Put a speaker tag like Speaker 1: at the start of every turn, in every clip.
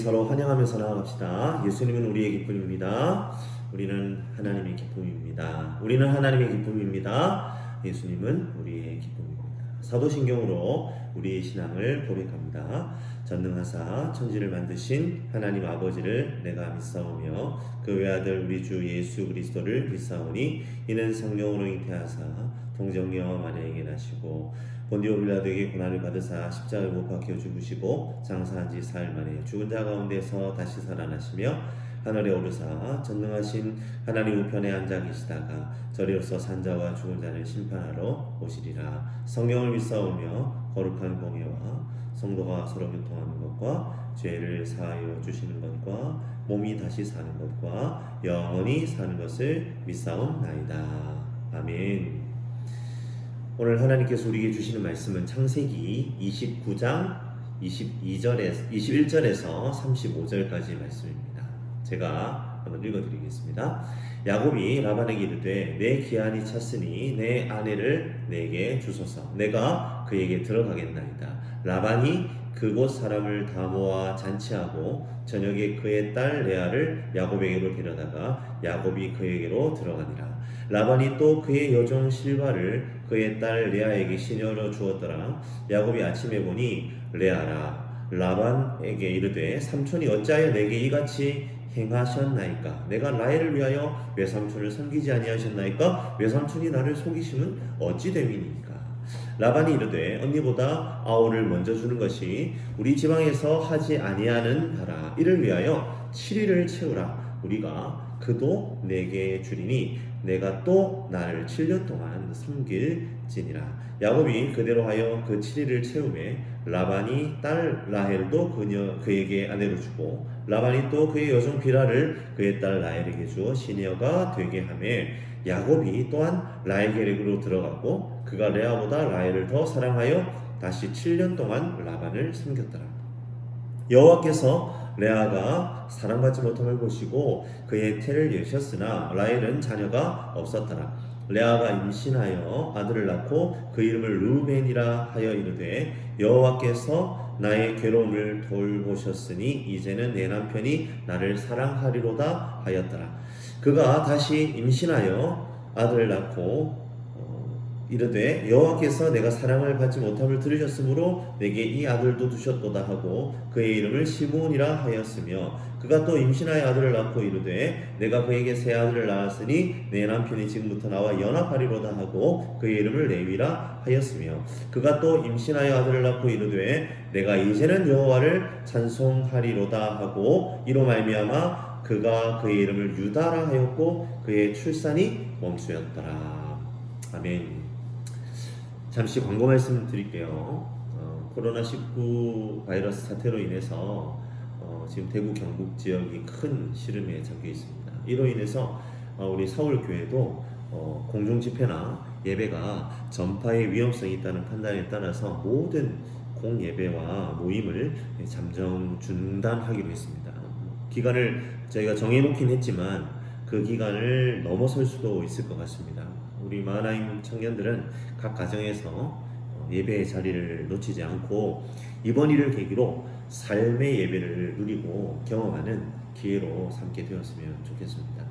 Speaker 1: 서로 환영하면서 나아갑시다. 예수님은 우리의 기쁨입니다. 우리는 하나님의 기쁨입니다. 우리는 하나님의 기쁨입니다. 예수님은 우리의 기쁨입니다. 사도신경으로 우리의 신앙을 고백합니다. 전능하사 천지를 만드신 하나님 아버지를 내가 믿사오며 그 외아들 우리 주 예수 그리스도를 믿사오니 이는 성령으로 잉태하사 동정녀 마리아에게 나시고 본디오 빌라도에게 고난을 받으사 십자가에 못 박혀 죽으시고 장사한 지 사흘 만에 죽은 자 가운데서 다시 살아나시며 하늘에 오르사 전능하신 하나님 우편에 앉아 계시다가 저리로서 산자와 죽은 자를 심판하러 오시리라. 성령을 믿사오며 거룩한 공예와 성도가 서로 교통하는 것과 죄를 사하여 주시는 것과 몸이 다시 사는 것과 영원히 사는 것을 믿사옵나이다. 아멘. 오늘 하나님께서 우리에게 주시는 말씀은 창세기 29장 21절에서 35절까지의 말씀입니다. 제가 한번 읽어드리겠습니다. 야곱이 라반에게 이르되 내 기한이 찼으니 내 아내를 내게 주소서. 내가 그에게 들어가겠나이다. 라반이 그곳 사람을 다 모아 잔치하고 저녁에 그의 딸 레아를 야곱에게로 데려다가 야곱이 그에게로 들어가니라. 라반이 또 그의 여종 실바를 그의 딸 레아에게 시녀로 주었더라. 야곱이 아침에 보니 레아라. 라반에게 이르되 삼촌이 어찌하여 내게 이같이 행하셨나이까? 내가 라헬을 위하여 외삼촌을 섬기지 아니하셨나이까? 외삼촌이 나를 속이심은 어찌 됨이니까? 라반이 이르되 언니보다 아우를 먼저 주는 것이 우리 지방에서 하지 아니하는 바라. 이를 위하여 7일을 채우라. 우리가 그도 내게 주리니 내가 또 나를 7년 동안 섬길지니라. 야곱이 그대로 하여 그 7일을 채우매 라반이 딸 라헬도 그에게 아내로 주고 라반이 또 그의 여종 비라를 그의 딸 라헬에게 주어 시녀가 되게 하매 야곱이 또한 라헬에게로 들어갔고 그가 레아보다 라헬을 더 사랑하여 다시 7년 동안 라반을 섬겼더라. 여호와께서 레아가 사랑받지 못함을 보시고 그의 태를 여셨으나 라헬은 자녀가 없었더라. 레아가 임신하여 아들을 낳고 그 이름을 르우벤이라 하여 이르되 여호와께서 나의 괴로움을 돌보셨으니 이제는 내 남편이 나를 사랑하리로다 하였더라. 그가 다시 임신하여 아들을 낳고 이르되 여호와께서 내가 사랑을 받지 못함을 들으셨으므로 내게 이 아들도 두셨도다 하고 그의 이름을 시므온이라 하였으며 그가 또 임신하여 아들을 낳고 이르되 내가 그에게 새 아들을 낳았으니 내 남편이 지금부터 나와 연합하리로다 하고 그의 이름을 레위라 하였으며 그가 또 임신하여 아들을 낳고 이르되 내가 이제는 여호와를 찬송하리로다 하고 이로 말미암아 그가 그의 이름을 유다라 하였고 그의 출산이 멈추었더라. 아멘. 잠시 광고 말씀 드릴게요. 코로나19 바이러스 사태로 인해서 지금 대구 경북 지역이 큰 시름에 잠겨 있습니다. 이로 인해서 우리 서울교회도 공중 집회나 예배가 전파의 위험성이 있다는 판단에 따라서 모든 공예배와 모임을 잠정 중단하기로 했습니다. 기간을 저희가 정해놓긴 했지만 그 기간을 넘어설 수도 있을 것 같습니다. 우리 마하나임 청년들은 각 가정에서 예배의 자리를 놓치지 않고 이번 일을 계기로 삶의 예배를 누리고 경험하는 기회로 삼게 되었으면 좋겠습니다.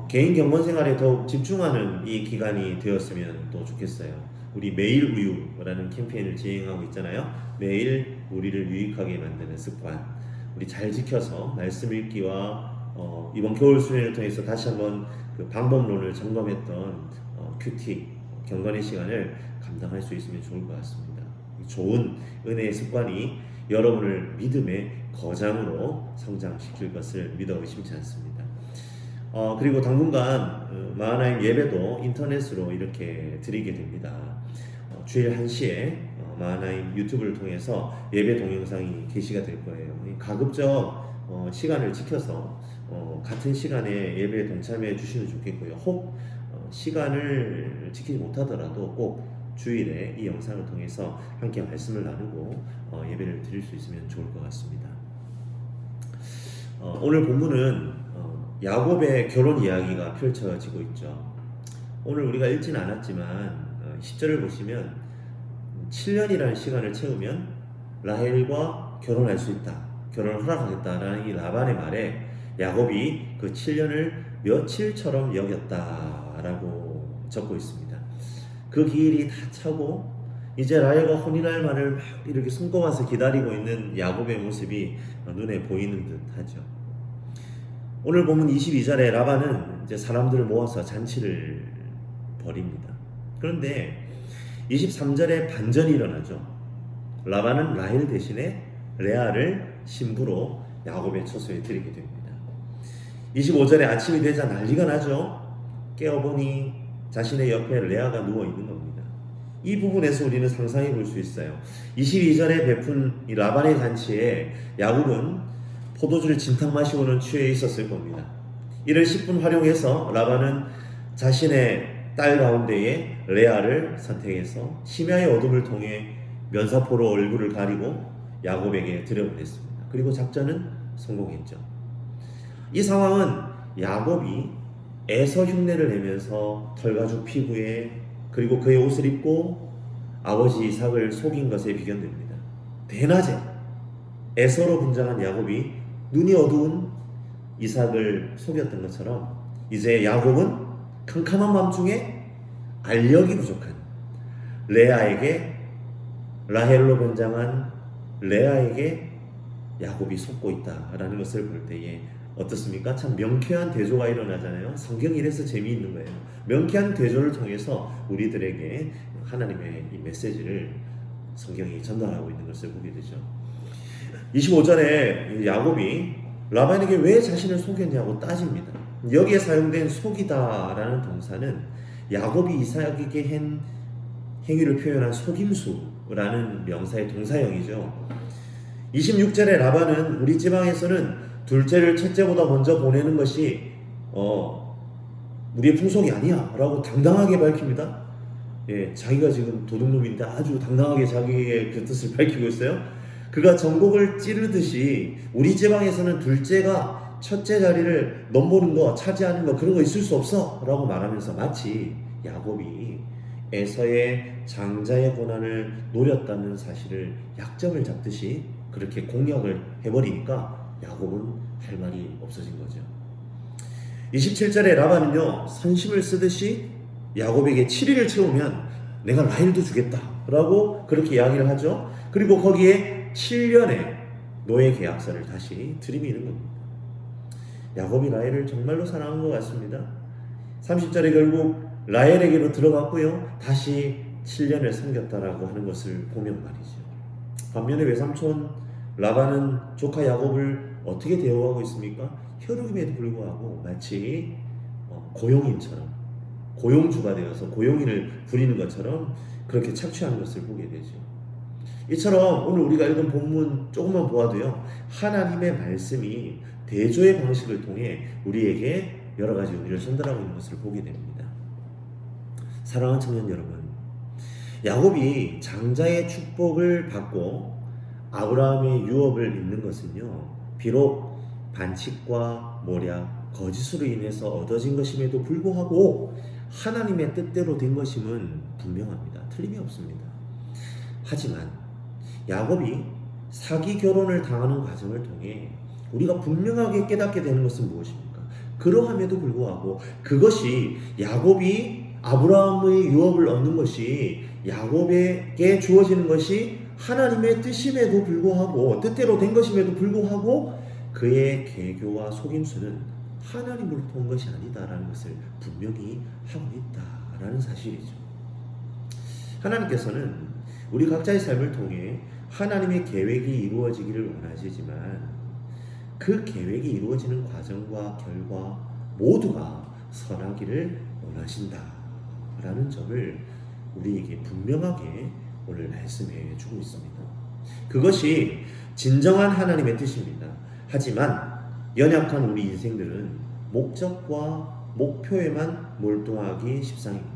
Speaker 1: 개인 경건 생활에 더욱 집중하는 이 기간이 되었으면 또 좋겠어요. 우리 매일 우유라는 캠페인을 진행하고 있잖아요. 매일 우리를 유익하게 만드는 습관 우리 잘 지켜서 말씀 읽기와 이번 겨울 수련을 통해서 다시 한번 그 방법론을 점검했던 큐티 경건의 시간을 감당할 수 있으면 좋을 것 같습니다. 좋은 은혜의 습관이 여러분을 믿음의 거장으로 성장시킬 것을 믿어 의심치 않습니다. 그리고 당분간 마하나임 예배도 인터넷으로 이렇게 드리게 됩니다. 주일 1시에 마하나임 유튜브를 통해서 예배 동영상이 게시가 될 거예요. 가급적 시간을 지켜서 같은 시간에 예배에 동참해 주시면 좋겠고요. 혹 시간을 지키지 못하더라도 꼭 주일에 이 영상을 통해서 함께 말씀을 나누고 예배를 드릴 수 있으면 좋을 것 같습니다. 오늘 본문은 야곱의 결혼 이야기가 펼쳐지고 있죠. 오늘 우리가 읽지는 않았지만 10절을 보시면 7년이라는 시간을 채우면 라헬과 결혼할 수 있다 결혼을 허락하겠다라는 이 라반의 말에 야곱이 그 7년을 며칠처럼 여겼다라고 적고 있습니다. 그 기일이 다 차고 이제 라헬과 혼인할 말을 막 이렇게 손꼽아서 기다리고 있는 야곱의 모습이 눈에 보이는 듯 하죠. 오늘 보면 22절에 라반은 이제 사람들을 모아서 잔치를 벌입니다. 그런데 23절에 반전이 일어나죠. 라반은 라헬 대신에 레아를 신부로 야곱의 처소에 드리게 됩니다. 25절에 아침이 되자 난리가 나죠. 깨어보니 자신의 옆에 레아가 누워있는 겁니다. 이 부분에서 우리는 상상해 볼 수 있어요. 22절에 베푼 이 라반의 잔치에 야곱은 포도주를 진탕 마시고는 취해 있었을 겁니다. 이를 10분 활용해서 라반은 자신의 딸 가운데에 레아를 선택해서 심야의 어둠을 통해 면사포로 얼굴을 가리고 야곱에게 드려보냈습니다. 그리고 작전은 성공했죠. 이 상황은 야곱이 에서 흉내를 내면서 털가죽 피부에 그리고 그의 옷을 입고 아버지 이삭을 속인 것에 비견됩니다. 대낮에 에서로 분장한 야곱이 눈이 어두운 이삭을 속였던 것처럼 이제 야곱은 캄캄한 밤중에 알력이 부족한 레아에게 라헬로 변장한 레아에게 야곱이 속고 있다라는 것을 볼 때에 어떻습니까? 참 명쾌한 대조가 일어나잖아요. 성경이 이래서 재미있는 거예요. 명쾌한 대조를 통해서 우리들에게 하나님의 이 메시지를 성경이 전달하고 있는 것을 보게 되죠. 25절에 야곱이 라반에게 왜 자신을 속였냐고 따집니다. 여기에 사용된 속이다라는 동사는 야곱이 이삭에게 한 행위를 표현한 속임수라는 명사의 동사형이죠. 26절에 라반은 우리 지방에서는 둘째를 첫째보다 먼저 보내는 것이 우리의 풍속이 아니야 라고 당당하게 밝힙니다. 예, 자기가 지금 도둑놈인데 아주 당당하게 자기의 그 뜻을 밝히고 있어요. 그가 전곡을 찌르듯이 우리 지방에서는 둘째가 첫째 자리를 넘보는 거, 차지하는 거 그런 거 있을 수 없어 라고 말하면서 마치 야곱이 에서의 장자의 고난을 노렸다는 사실을 약점을 잡듯이 그렇게 공략을 해버리니까 야곱은 할 말이 없어진 거죠. 27절에 라반은요 선심을 쓰듯이 야곱에게 7일을 채우면 내가 라헬도 주겠다 라고 그렇게 이야기를 하죠. 그리고 거기에 7년의 노예 계약서를 다시 들이미는 겁니다. 야곱이 라헬을 정말로 사랑한 것 같습니다. 30절에 결국 라헬에게로 들어갔고요 다시 7년을 섬겼다라고 하는 것을 보면 말이죠. 반면에 외삼촌 라반은 조카 야곱을 어떻게 대우하고 있습니까? 혈육임에도 불구하고 마치 고용인처럼 고용주가 되어서 고용인을 부리는 것처럼 그렇게 착취하는 것을 보게 되죠. 이처럼 오늘 우리가 읽은 본문 조금만 보아도요 하나님의 말씀이 대조의 방식을 통해 우리에게 여러 가지 의미를 전달하고 있는 것을 보게 됩니다. 사랑하는 청년 여러분, 야곱이 장자의 축복을 받고 아브라함의 유업을 입는 것은요 비록 반칙과 모략, 거짓으로 인해서 얻어진 것임에도 불구하고 하나님의 뜻대로 된 것임은 분명합니다. 틀림이 없습니다. 하지만 야곱이 사기 결혼을 당하는 과정을 통해 우리가 분명하게 깨닫게 되는 것은 무엇입니까? 그러함에도 불구하고 그것이 야곱이 아브라함의 유업을 얻는 것이 야곱에게 주어지는 것이 하나님의 뜻임에도 불구하고 뜻대로 된 것임에도 불구하고 그의 계교와 속임수는 하나님으로부터 온 것이 아니다라는 것을 분명히 하고 있다라는 사실이죠. 하나님께서는 우리 각자의 삶을 통해 하나님의 계획이 이루어지기를 원하시지만 그 계획이 이루어지는 과정과 결과 모두가 선하기를 원하신다라는 점을 우리에게 분명하게 오늘 말씀해 주고 있습니다. 그것이 진정한 하나님의 뜻입니다. 하지만 연약한 우리 인생들은 목적과 목표에만 몰두하기 십상입니다.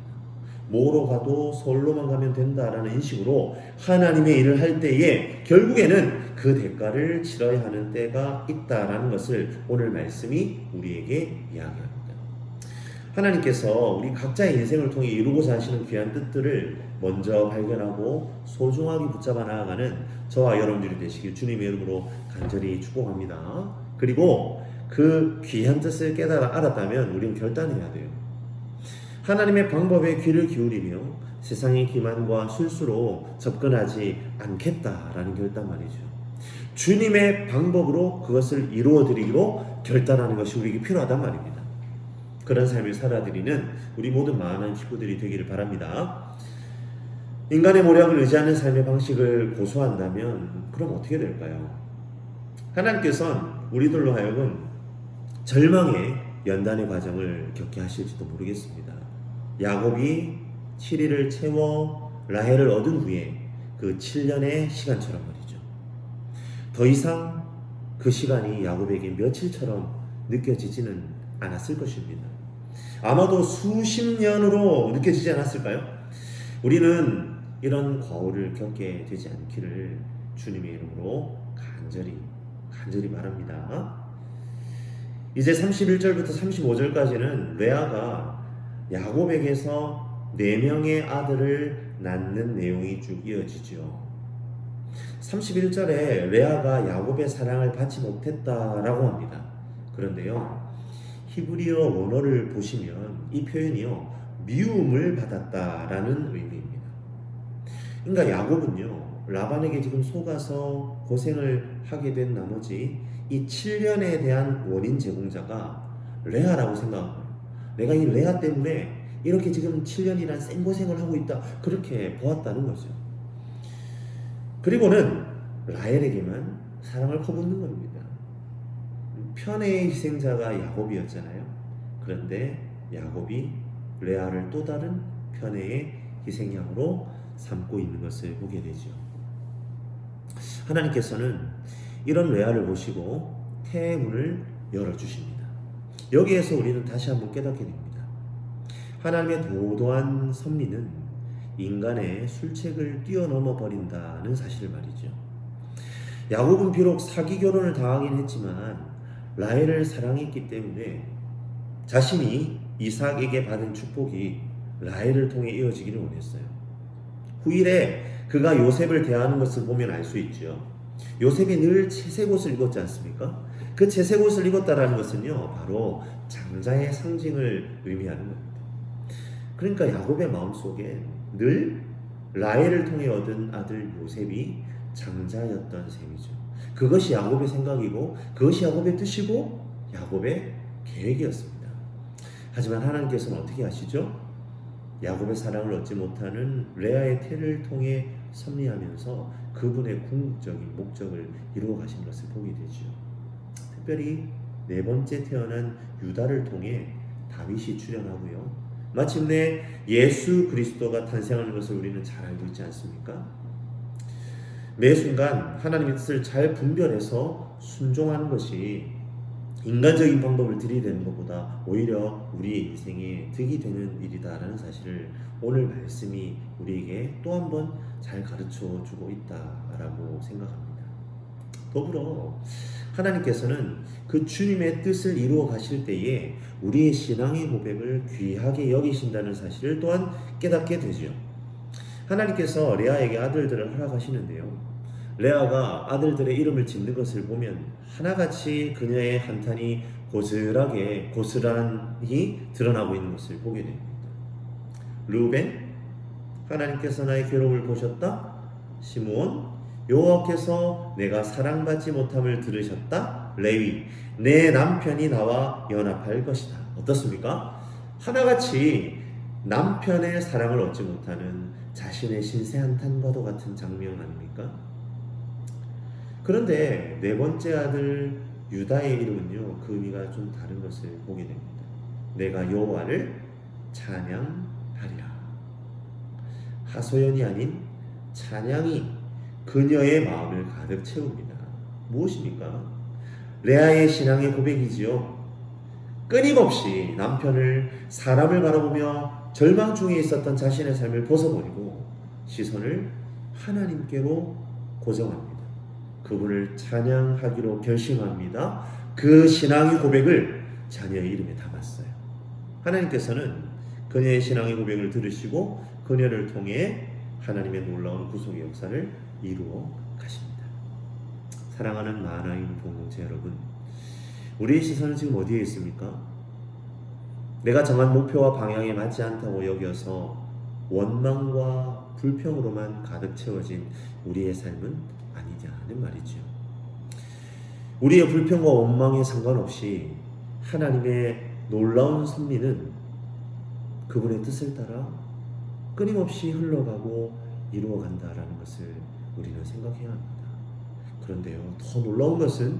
Speaker 1: 뭐로 가도 서울로만 가면 된다라는 인식으로 하나님의 일을 할 때에 결국에는 그 대가를 치러야 하는 때가 있다라는 것을 오늘 말씀이 우리에게 이야기합니다. 하나님께서 우리 각자의 인생을 통해 이루고자 하시는 귀한 뜻들을 먼저 발견하고 소중하게 붙잡아 나아가는 저와 여러분들이 되시길 주님의 이름으로 간절히 축복합니다. 그리고 그 귀한 뜻을 깨달아 알았다면 우리는 결단해야 돼요. 하나님의 방법에 귀를 기울이며 세상의 기만과 술수로 접근하지 않겠다라는 결단 말이죠. 주님의 방법으로 그것을 이루어드리기로 결단하는 것이 우리에게 필요하단 말입니다. 그런 삶을 살아드리는 우리 모든 많은 식구들이 되기를 바랍니다. 인간의 모략을 의지하는 삶의 방식을 고수한다면 그럼 어떻게 될까요? 하나님께서는 우리들로 하여금 절망의 연단의 과정을 겪게 하실지도 모르겠습니다. 야곱이 7일을 채워 라헬을 얻은 후에 그 7년의 시간처럼 말이죠. 더 이상 그 시간이 야곱에게 며칠처럼 느껴지지는 않았을 것입니다. 아마도 수십 년으로 느껴지지 않았을까요? 우리는 이런 과오를 겪게 되지 않기를 주님의 이름으로 간절히 바랍니다. 이제 31절부터 35절까지는 레아가 야곱에게서 4명의 아들을 낳는 내용이 쭉 이어지죠. 31절에 레아가 야곱의 사랑을 받지 못했다라고 합니다. 그런데요, 히브리어 원어를 보시면 이 표현이요, 미움을 받았다라는 의미입니다. 그러니까 야곱은요, 라반에게 지금 속아서 고생을 하게 된 나머지 이 7년에 대한 원인 제공자가 레아라고 생각합니다. 내가 이 레아 때문에 이렇게 지금 7년이란 생고생을 하고 있다, 그렇게 보았다는 거죠. 그리고는 라헬에게만 사랑을 퍼붓는 겁니다. 편애의 희생자가 야곱이었잖아요. 그런데 야곱이 레아를 또 다른 편애의 희생양으로 삼고 있는 것을 보게 되죠. 하나님께서는 이런 레아를 보시고 태의 문을 열어주십니다. 여기에서 우리는 다시 한번 깨닫게 됩니다. 하나님의 도도한 섭리는 인간의 술책을 뛰어넘어 버린다는 사실을 말이죠. 야곱은 비록 사기 결혼을 당하긴 했지만 라헬을 사랑했기 때문에 자신이 이삭에게 받은 축복이 라헬을 통해 이어지기를 원했어요. 후일에 그가 요셉을 대하는 것을 보면 알 수 있죠. 요셉이 늘 채색 옷을 입었지 않습니까? 그 채색 옷을 입었다라는 것은요, 바로 장자의 상징을 의미하는 겁니다. 그러니까 야곱의 마음속에 늘 라헬을 통해 얻은 아들 요셉이 장자였던 셈이죠. 그것이 야곱의 생각이고 그것이 야곱의 뜻이고 야곱의 계획이었습니다. 하지만 하나님께서는 어떻게 하시죠? 야곱의 사랑을 얻지 못하는 레아의 태를 통해 섭리하면서 그분의 궁극적인 목적을 이루어 가신 것을 보게 되죠. 특별히 4번째 태어난 유다를 통해 다윗이 출현하고요, 마침내 예수 그리스도가 탄생하는 것을 우리는 잘 알고 있지 않습니까? 매 순간 하나님의 뜻을 잘 분별해서 순종하는 것이 인간적인 방법을 들이대는 것보다 오히려 우리 인생에 득이 되는 일이다라는 사실을 오늘 말씀이 우리에게 또 한 번 잘 가르쳐 주고 있다라고 생각합니다. 더불어 하나님께서는 그 주님의 뜻을 이루어 가실 때에 우리의 신앙의 고백을 귀하게 여기신다는 사실을 또한 깨닫게 되죠. 하나님께서 레아에게 아들들을 허락하시는데요, 레아가 아들들의 이름을 짓는 것을 보면 하나같이 그녀의 한탄이 고스란히 드러나고 있는 것을 보게 됩니다. 르우벤, 하나님께서 나의 괴로움을 보셨다. 시므온, 여호와께서 내가 사랑받지 못함을 들으셨다. 레위, 내 남편이 나와 연합할 것이다. 어떻습니까? 하나같이 남편의 사랑을 얻지 못하는 자신의 신세 한탄과도 같은 장면 아닙니까? 그런데 4번째 아들 유다의 이름은요, 그 의미가 좀 다른 것을 보게 됩니다. 내가 여호와를 찬양하리라. 하소연이 아닌 찬양이 그녀의 마음을 가득 채웁니다. 무엇입니까? 레아의 신앙의 고백이지요. 끊임없이 남편을, 사람을 바라보며 절망 중에 있었던 자신의 삶을 벗어버리고 시선을 하나님께로 고정합니다. 그분을 찬양하기로 결심합니다. 그 신앙의 고백을 자녀의 이름에 담았어요. 하나님께서는 그녀의 신앙의 고백을 들으시고 그녀를 통해 하나님의 놀라운 구속의 역사를 이루어 가십니다. 사랑하는 마하나임 공동체 여러분, 우리의 시선은 지금 어디에 있습니까? 내가 정한 목표와 방향에 맞지 않다고 여겨서 원망과 불평으로만 가득 채워진 우리의 삶은 아니냐는 말이죠. 우리의 불평과 원망에 상관없이 하나님의 놀라운 섭리는 그분의 뜻을 따라 끊임없이 흘러가고 이루어간다라는 것을 우리는 생각해야 합니다. 그런데요, 더 놀라운 것은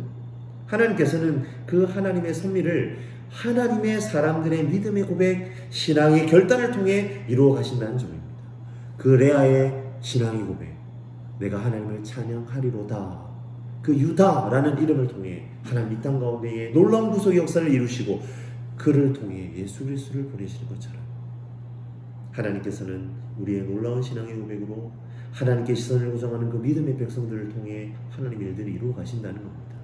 Speaker 1: 하나님께서는 그 하나님의 섭리를 하나님의 사람들의 믿음의 고백, 신앙의 결단을 통해 이루어 가신다는 점입니다. 그 레아의 신앙의 고백, 내가 하나님을 찬양하리로다, 그 유다라는 이름을 통해 하나님 이 땅 가운데에 놀라운 구속의 역사를 이루시고 그를 통해 예수 그리스도를 보내시는 것처럼 하나님께서는 우리의 놀라운 신앙의 고백으로 하나님께 시선을 고정하는 그 믿음의 백성들을 통해 하나님의 일들을 이루어 가신다는 겁니다.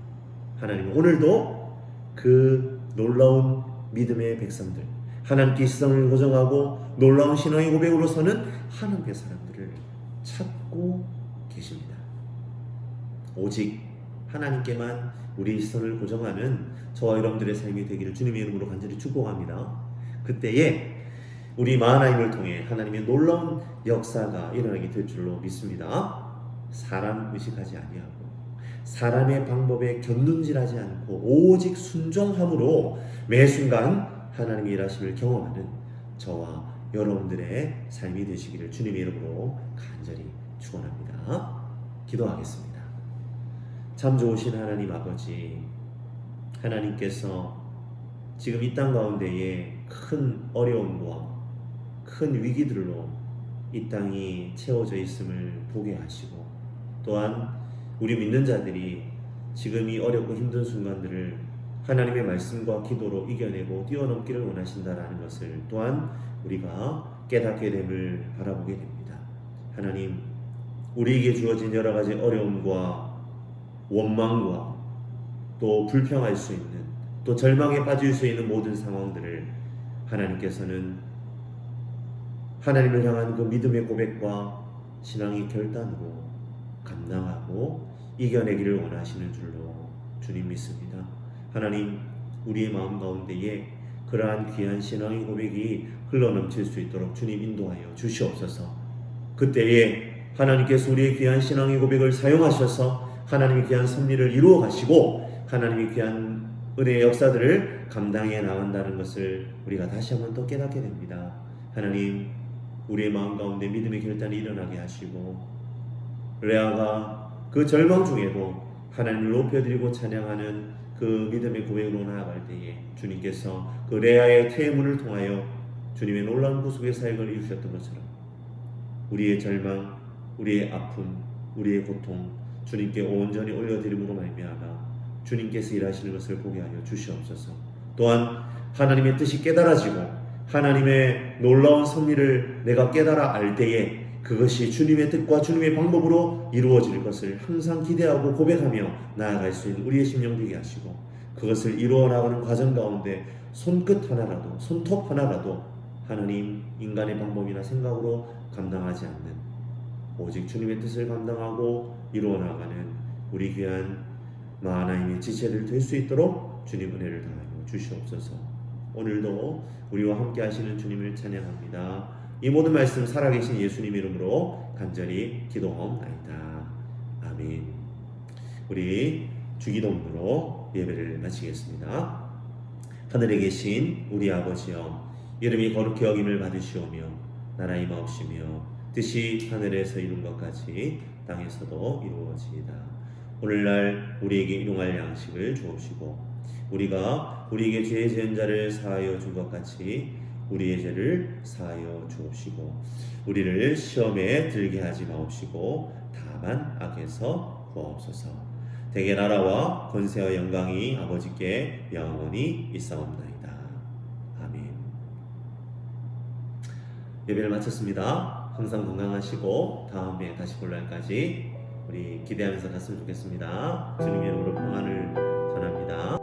Speaker 1: 하나님은 오늘도 그 놀라운 믿음의 백성들, 하나님께 시선을 고정하고 놀라운 신앙의 고백으로 서는 하나님의 사람들을 찾고 계십니다. 오직 하나님께만 우리 시선을 고정하는 저와 여러분들의 삶이 되기를 주님의 이름으로 간절히 축복합니다. 그때에 우리 마하나임을 통해 하나님의 놀라운 역사가 일어나게 될 줄로 믿습니다. 사람 의식하지 아니하고 사람의 방법에 견눈질하지 않고 오직 순종함으로 매 순간 하나님의 일하심을 경험하는 저와 여러분들의 삶이 되시기를 주님의 이름으로 간절히 축원합니다. 기도하겠습니다. 참 좋으신 하나님 아버지, 하나님께서 지금 이 땅 가운데에 큰 어려움과 큰 위기들로 이 땅이 채워져 있음을 보게 하시고 또한 우리 믿는 자들이 지금 이 어렵고 힘든 순간들을 하나님의 말씀과 기도로 이겨내고 뛰어넘기를 원하신다라는 것을 또한 우리가 깨닫게 됨을 바라보게 됩니다. 하나님, 우리에게 주어진 여러 가지 어려움과 원망과 또 불평할 수 있는 또 절망에 빠질 수 있는 모든 상황들을 하나님께서는 하나님을 향한 그 믿음의 고백과 신앙의 결단으로 감당하고 이겨내기를 원하시는 줄로 주님 믿습니다. 하나님, 우리의 마음 가운데에 그러한 귀한 신앙의 고백이 흘러넘칠 수 있도록 주님 인도하여 주시옵소서. 그때에 하나님께서 우리의 귀한 신앙의 고백을 사용하셔서 하나님의 귀한 섭리를 이루어 가시고 하나님의 귀한 은혜의 역사들을 감당해 나간다는 것을 우리가 다시 한번 더 깨닫게 됩니다. 하나님, 우리의 마음 가운데 믿음의 결단이 일어나게 하시고 레아가 그 절망 중에도 하나님을 높여드리고 찬양하는 그 믿음의 고백으로 나아갈 때에 주님께서 그 레아의 퇴문을 통하여 주님의 놀라운 구속의 사역을 이루셨던 것처럼 우리의 절망, 우리의 아픔, 우리의 고통 주님께 온전히 올려드림으로 말미암아 주님께서 일하시는 것을 보게 하여 주시옵소서. 또한 하나님의 뜻이 깨달아지고 하나님의 놀라운 섭리를 내가 깨달아 알 때에 그것이 주님의 뜻과 주님의 방법으로 이루어질 것을 항상 기대하고 고백하며 나아갈 수 있는 우리의 심령 되게 하시고 그것을 이루어 나가는 과정 가운데 손끝 하나라도 손톱 하나라도 하나님 인간의 방법이나 생각으로 감당하지 않는 오직 주님의 뜻을 감당하고 이루어 나가는 우리 귀한 마하나임의 지체들 될 수 있도록 주님 은혜를 다하여 주시옵소서. 오늘도 우리와 함께 하시는 주님을 찬양합니다. 이 모든 말씀 살아계신 예수님 이름으로 간절히 기도하옵나이다. 아멘. 우리 주기도문으로 예배를 마치겠습니다. 하늘에 계신 우리 아버지여, 이름이 거룩히 여김을 받으시오며 나라 임하옵시며 뜻이 하늘에서 이룬 것 같이 땅에서도 이루어지이다. 오늘날 우리에게 일용할 양식을 주옵시고 우리가 우리에게 죄 지은 자를 사하여 준 것 같이 우리의 죄를 사하여 주옵시고 우리를 시험에 들게 하지 마옵시고 다만 악에서 구하옵소서. 대개 나라와 권세와 영광이 아버지께 영원히 있사옵나이다. 아멘. 예배를 마쳤습니다. 항상 건강하시고 다음에 다시 볼 날까지 우리 기대하면서 갔으면 좋겠습니다. 주님의 이름으로 평안을 전합니다.